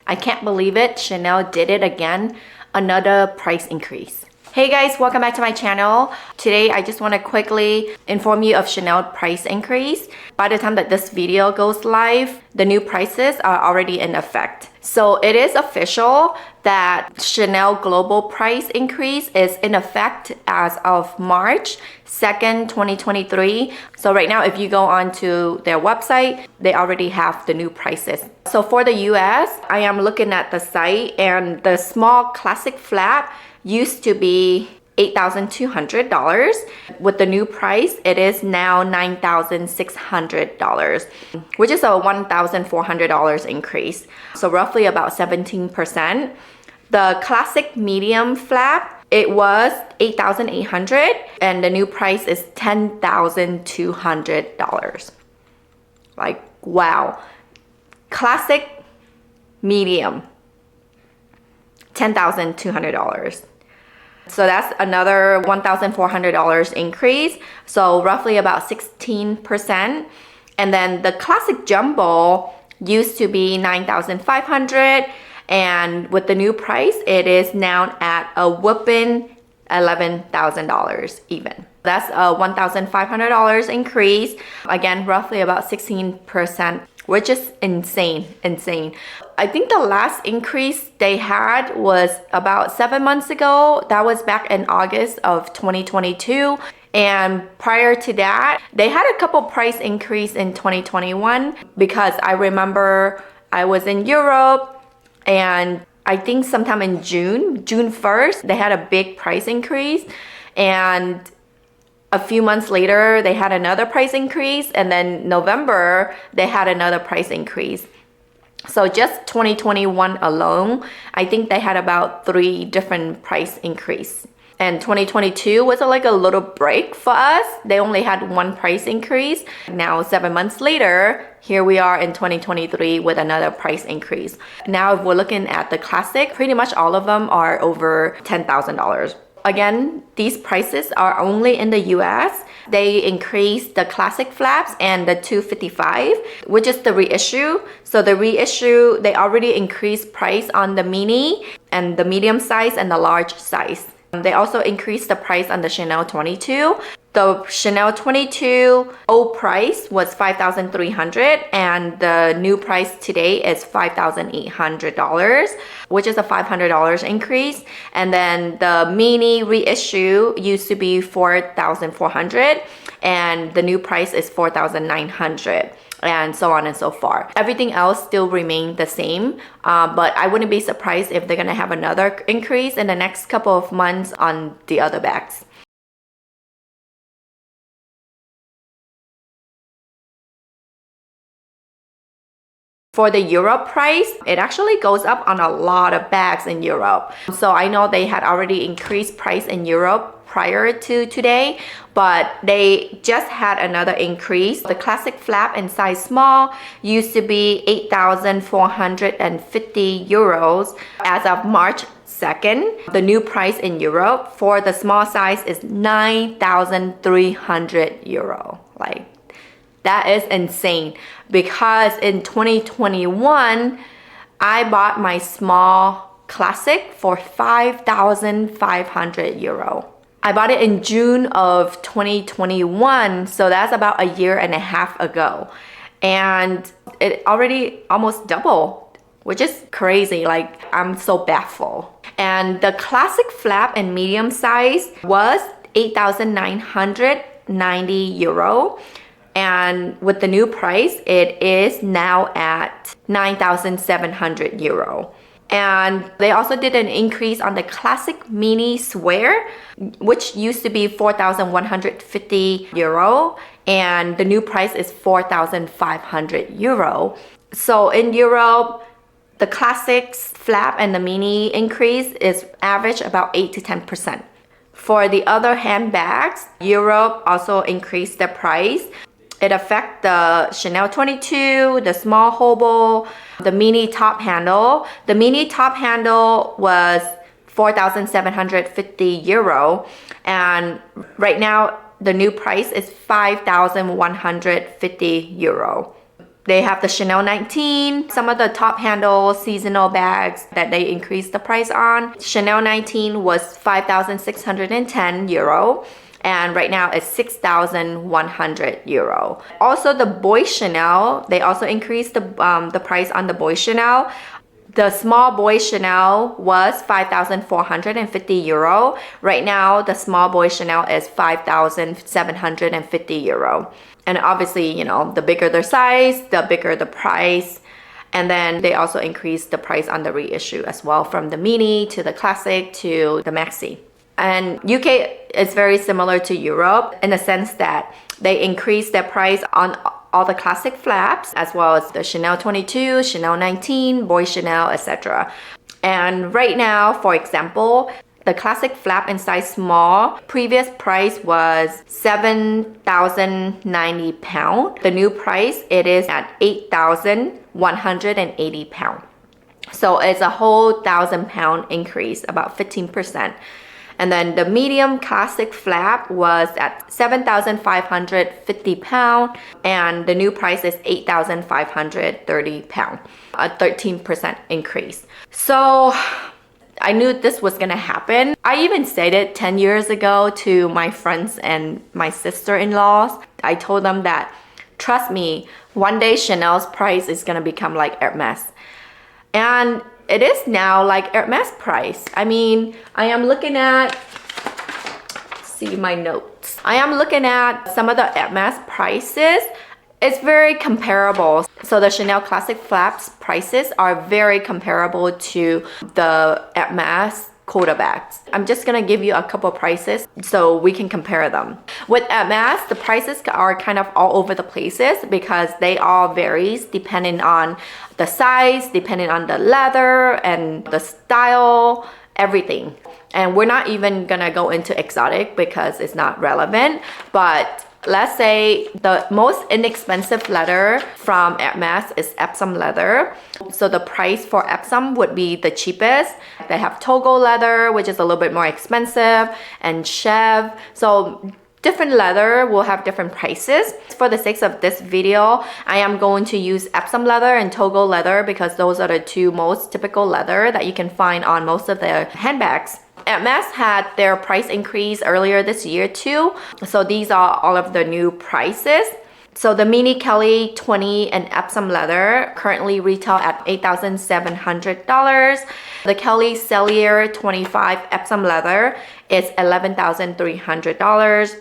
I can't believe it. Chanel did it again. Another price increase. Hey guys, welcome back to my channel. Today, I just want to quickly inform you of Chanel price increase. By the time that this video goes live, the new prices are already in effect. So it is official that Chanel global price increase is in effect as of March 2nd, 2023. So right now, if you go onto their website, they already have the new prices. So for the US, I am looking at the site and the small classic flap used to be $8,200. With the new price, it is now $9,600, which is a $1,400 increase. So roughly about 17%. The classic medium flap, it was $8,800 and the new price is $10,200. Like, wow. Classic medium, $10,200. So that's another $1,400 increase. So roughly about 16%. And then the classic jumbo used to be $9,500. And with the new price, it is now at a whooping $11,000 even. That's a $1,500 increase. Again, roughly about 16%. Which is insane. I think the last increase they had was about 7 months ago. That was back in August of 2022. And prior to that, they had a couple price increase in 2021 because I remember I was in Europe and I think sometime in June 1st, they had a big price increase. And a few months later, they had another price increase, and then November, they had another price increase. So just 2021 alone, I think they had about 3 different price increase. And 2022 was like a little break for us. They only had 1 price increase. Now, 7 months later, here we are in 2023 with another price increase. Now, if we're looking at the classic, pretty much all of them are over $10,000. Again, these prices are only in the US. They increased the classic flaps and the 255, which is the reissue. So the reissue, they already increased price on the mini and the medium size and the large size. They also increased the price on the Chanel 22. The Chanel 22 old price was $5,300 and the new price today is $5,800, which is a $500 increase. And then the mini reissue used to be $4,400 and the new price is $4,900. And so on and so forth. Everything else still remain the same, but I wouldn't be surprised if they're gonna have another increase in the next couple of months on the other bags. For the Europe price, it actually goes up on a lot of bags in Europe. So I know they had already increased price in Europe prior to today, but they just had another increase. The classic flap in size small used to be 8,450 euros as of March 2nd. The new price in Europe for the small size is 9,300 euro. Like, that is insane because in 2021, I bought my small classic for 5,500 euro. I bought it in June of 2021, so that's about a year and a half ago. And it already almost doubled, which is crazy. Like, I'm so baffled. And the classic flap and medium size was 8,990 euro. And with the new price, it is now at 9,700 euro. And they also did an increase on the classic mini swear, which used to be 4,150 euro. And the new price is 4,500 euro. So in Europe, the classics flap and the mini increase is average about 8 to 10%. For the other handbags, Europe also increased the price. It affects the Chanel 22, the small hobo, the mini top handle. The mini top handle was 4,750 euro. And right now, the new price is 5,150 euro. They have the Chanel 19, some of the top handle seasonal bags that they increased the price on. Chanel 19 was 5,610 euro. And right now it's 6,100 euro. Also the Boy Chanel, they also increased the price on the Boy Chanel. The small boy Chanel was 5,450 euro. Right now, the small boy Chanel is 5,750 euro. And obviously, you know, the bigger the size, the bigger the price. And then they also increased the price on the reissue as well, from the mini to the classic to the maxi. And UK is very similar to Europe in the sense that they increased their price on all the classic flaps, as well as the Chanel 22, Chanel 19, Boy Chanel, etc. And right now, for example, the classic flap in size small, previous price was 7,090 pounds. The new price, it is at 8,180 pounds. So it's a whole 1,000 pound increase, about 15%. And then the medium classic flap was at 7,550 pounds, and the new price is 8,530 pounds, a 13% increase. So I knew this was gonna happen. I even said it 10 years ago to my friends and my sister-in-laws. I told them that, trust me, one day Chanel's price is gonna become like Hermes. And it is now like Hermes price. I mean, I am looking at, see my notes. I am looking at some of the Hermes prices. It's very comparable. So the Chanel Classic Flaps prices are very comparable to the Hermes Coda bags. I'm just gonna give you a couple prices so we can compare them. With Hermes, the prices are kind of all over the places because they all varies depending on the size, depending on the leather and the style, everything. And we're not even gonna go into exotic because it's not relevant, but let's say the most inexpensive leather from Hermes is Epsom leather. So the price for Epsom would be the cheapest. They have Togo leather, which is a little bit more expensive, and Chev. So different leather will have different prices. For the sake of this video, I am going to use Epsom leather and Togo leather because those are the two most typical leather that you can find on most of the handbags. Hermes had their price increase earlier this year too. So these are all of the new prices. So the Mini Kelly 20 and Epsom leather currently retail at $8,700. The Kelly Cellier 25 Epsom leather is $11,300.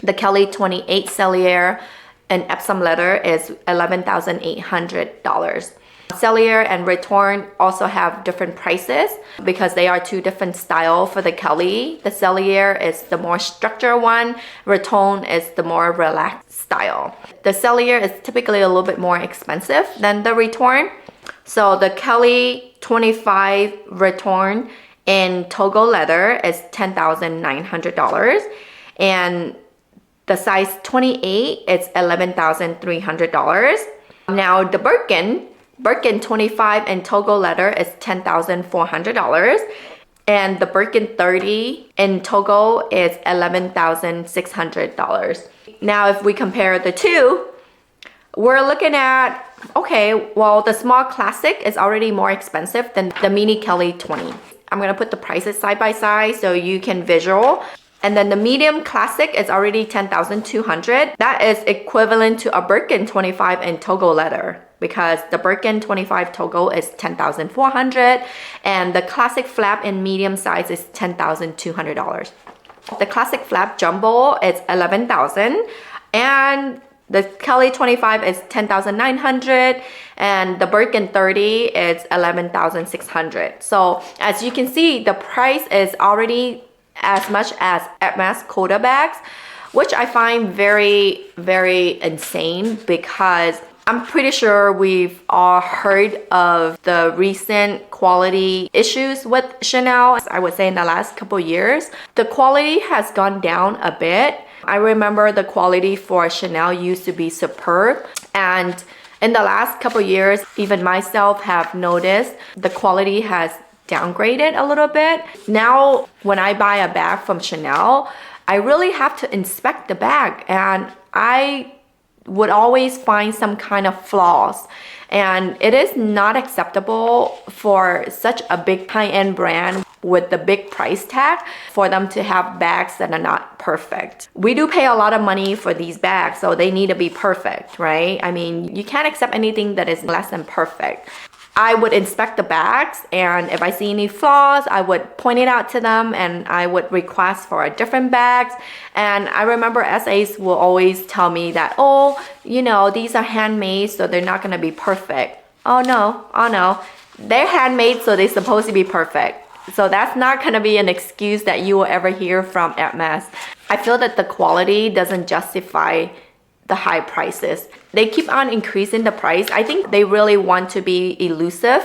The Kelly 28 Cellier and Epsom leather is $11,800. Cellier and Retorn also have different prices because they are two different styles for the Kelly. The Cellier is the more structured one. Retorn is the more relaxed style. The Cellier is typically a little bit more expensive than the Retorn. So the Kelly 25 Retorn in Togo leather is $10,900. And the size 28 is $11,300. Now the Birkin 25 in Togo leather is $10,400. And the Birkin 30 in Togo is $11,600. Now, if we compare the two, we're looking at, okay, well, the small classic is already more expensive than the Mini Kelly 20. I'm gonna put the prices side by side so you can visual. And then the medium classic is already $10,200. That is equivalent to a Birkin 25 in Togo leather because the Birkin 25 Togo is $10,400 and the classic flap in medium size is $10,200. The classic flap jumbo is $11,000 and the Kelly 25 is $10,900 and the Birkin 30 is $11,600. So as you can see, the price is already as much as Hermes Coda bags, which I find very, very insane because I'm pretty sure we've all heard of the recent quality issues with Chanel. I would say in the last couple years, the quality has gone down a bit. I remember the quality for Chanel used to be superb, and in the last couple years, even myself have noticed the quality has downgraded a little bit. Now, when I buy a bag from Chanel, I really have to inspect the bag, and I would always find some kind of flaws. And it is not acceptable for such a big high-end brand with the big price tag for them to have bags that are not perfect. We do pay a lot of money for these bags, so they need to be perfect, right? I mean, you can't accept anything that is less than perfect. I would inspect the bags, and if I see any flaws, I would point it out to them, and I would request for a different bags. And I remember SAs will always tell me that, oh, you know, these are handmade, so they're not gonna be perfect. Oh no, they're handmade, so they're supposed to be perfect. So that's not gonna be an excuse that you will ever hear from Hermes. I feel that the quality doesn't justify the high prices. They keep on increasing the price. I think they really want to be elusive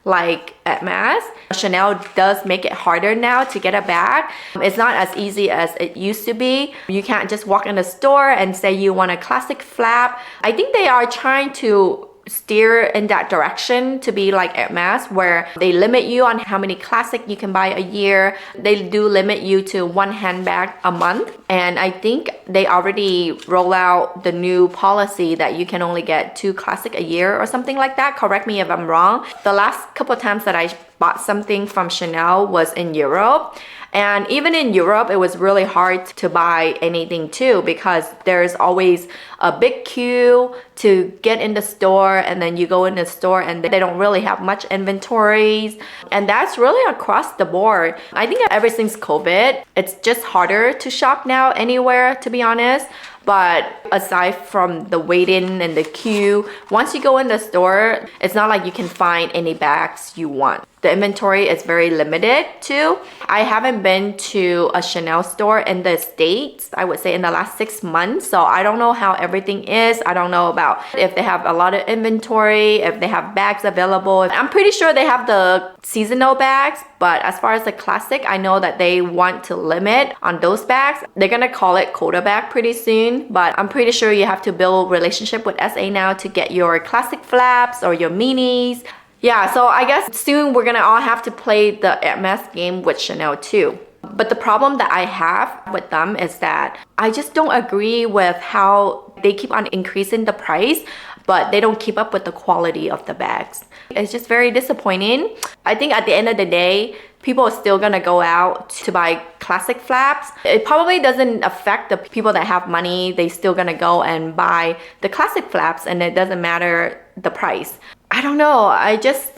like Hermes. Chanel does make it harder now to get a bag. It's not as easy as it used to be. You can't just walk in the store and say you want a classic flap. I think they are trying to steer in that direction to be like Hermes, where they limit you on how many classic you can buy a year. They do limit you to one handbag a month. And I think they already roll out the new policy that you can only get 2 classic a year or something like that. Correct me if I'm wrong. The last couple times that I bought something from Chanel was in Europe. And even in Europe, it was really hard to buy anything too, because there's always a big queue to get in the store, and then you go in the store and they don't really have much inventories. And that's really across the board. I think ever since COVID, it's just harder to shop now anywhere, to be honest. But aside from the waiting and the queue, once you go in the store, it's not like you can find any bags you want. The inventory is very limited too. I haven't been to a Chanel store in the States, I would say in the last 6 months. So I don't know how everything is. I don't know about if they have a lot of inventory, if they have bags available. I'm pretty sure they have the seasonal bags, but as far as the classic, I know that they want to limit on those bags. They're gonna call it quota bag pretty soon, but I'm pretty sure you have to build relationship with SA now to get your classic flaps or your minis. Yeah, so I guess soon we're gonna all have to play the Hermes game with Chanel too. But the problem that I have with them is that I just don't agree with how they keep on increasing the price, but they don't keep up with the quality of the bags. It's just very disappointing. I think at the end of the day, people are still gonna go out to buy classic flaps. It probably doesn't affect the people that have money. They still gonna go and buy the classic flaps, and it doesn't matter the price. I don't know. I guess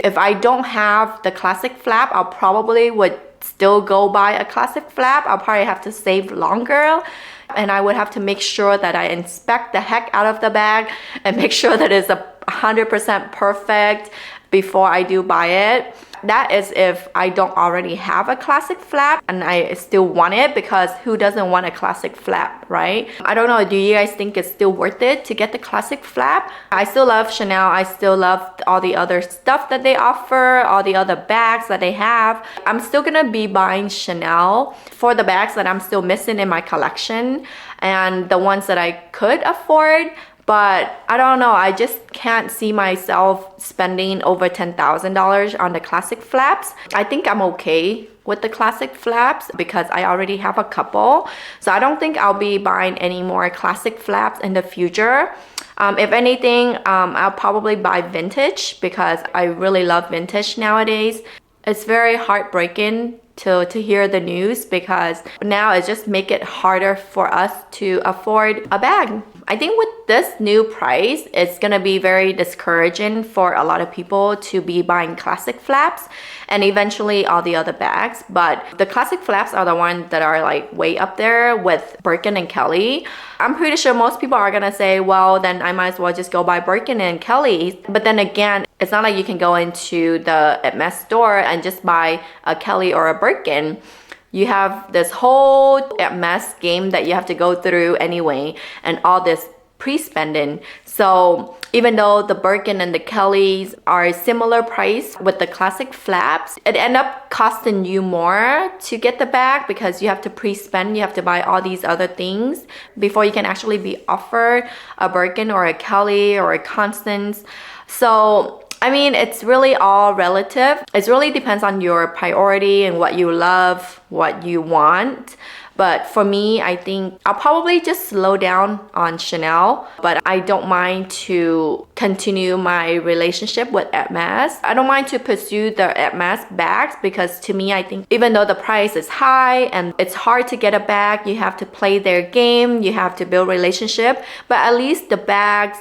if I don't have the classic flap, I'll probably would still go buy a classic flap. I'll probably have to save longer, and I would have to make sure that I inspect the heck out of the bag and make sure that it's 100% perfect before I do buy it. That is if I don't already have a classic flap and I still want it, because who doesn't want a classic flap, right? I don't know, do you guys think it's still worth it to get the classic flap? I still love Chanel. I still love all the other stuff that they offer, all the other bags that they have. I'm still gonna be buying Chanel for the bags that I'm still missing in my collection and the ones that I could afford. But I don't know, I just can't see myself spending over $10,000 on the classic flaps. I think I'm okay with the classic flaps because I already have a couple. So I don't think I'll be buying any more classic flaps in the future. If anything, I'll probably buy vintage because I really love vintage nowadays. It's very heartbreaking to hear the news, because now it just make it harder for us to afford a bag. I think with this new price, it's gonna be very discouraging for a lot of people to be buying classic flaps and eventually all the other bags. But the classic flaps are the ones that are like way up there with Birkin and Kelly. I'm pretty sure most people are gonna say, well, then I might as well just go buy Birkin and Kelly. But then again, it's not like you can go into the Hermes store and just buy a Kelly or a Birkin. You have this whole Hermes game that you have to go through anyway, and all this pre-spending. So even though the Birkin and the Kellys are similar price with the classic flaps, it end up costing you more to get the bag because you have to pre-spend, you have to buy all these other things before you can actually be offered a Birkin or a Kelly or a Constance. So I mean, it's really all relative. It really depends on your priority and what you love, what you want. But for me, I think I'll probably just slow down on Chanel, but I don't mind to continue my relationship with Hermes. I don't mind to pursue the Hermes bags because to me, I think even though the price is high and it's hard to get a bag, you have to play their game, you have to build relationship, but at least the bags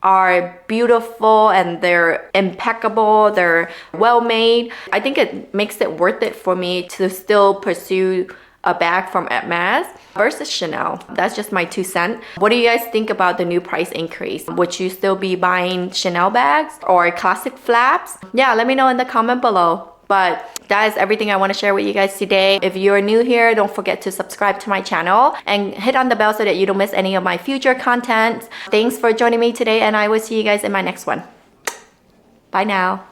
are beautiful and they're impeccable, they're well made. I think it makes it worth it for me to still pursue a bag from Hermes versus Chanel. That's just my 2 cents. What do you guys think about the new price increase? Would you still be buying Chanel bags or classic flaps? Yeah, let me know in the comment below. But that is everything I want to share with you guys today. If you're new here, don't forget to subscribe to my channel and hit on the bell so that you don't miss any of my future content. Thanks for joining me today, and I will see you guys in my next one. Bye now.